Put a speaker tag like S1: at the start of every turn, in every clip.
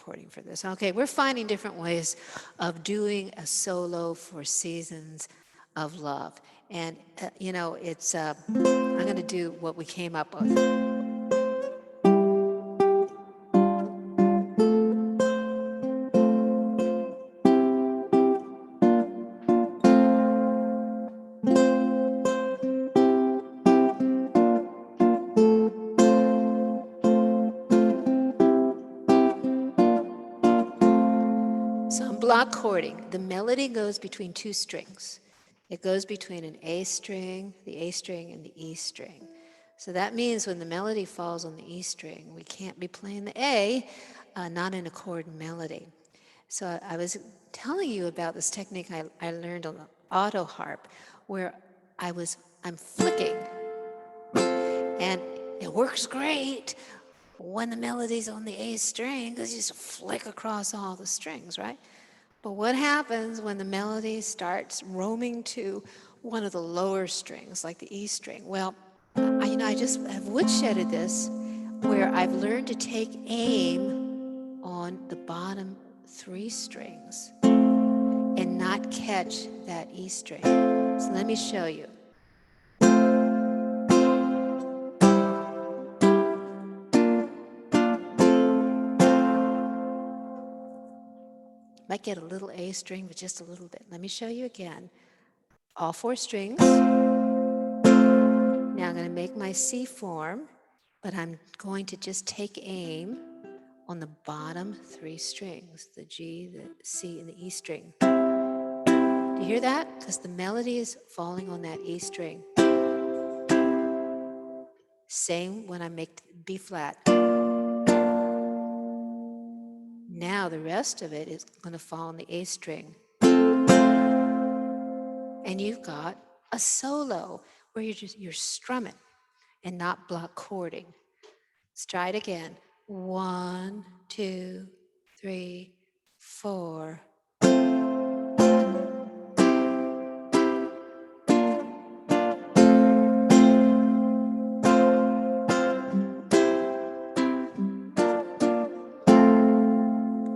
S1: recording for this. Okay, we're finding different ways of doing a solo for Seasons of Love. And, you know, it's, I'm going to do what we came up with. So I'm block chording. The melody goes between two strings. It goes between an A string, the A string, and the E string. So that means when the melody falls on the E string, we can't be playing the A, not in a chord melody. So I was telling you about this technique I learned on the auto harp, where I'm flicking, and it works great when the melody's on the A string, because you just flick across all the strings, right? But what happens when the melody starts roaming to one of the lower strings, like the E string? Well, I just have woodshedded this, where I've learned to take aim on the bottom three strings and not catch that E string. So let me show you. Might get a little A string, but just a little bit. Let me show you again. All four strings. Now I'm going to make my C form, but I'm going to just take aim on the bottom three strings, the G, the C, and the E string. Do you hear that? Because the melody is falling on that E string. Same when I make B flat. Now the rest of it is going to fall on the A string. And you've got a solo where you're strumming and not block chording. Let's try it again. 1, 2, 3, 4.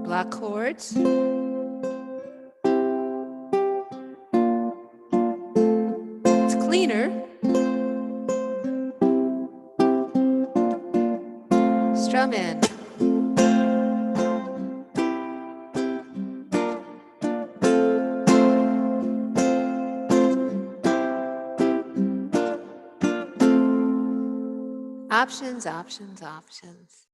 S1: Block chords. It's cleaner. Strum in. Options, options, options.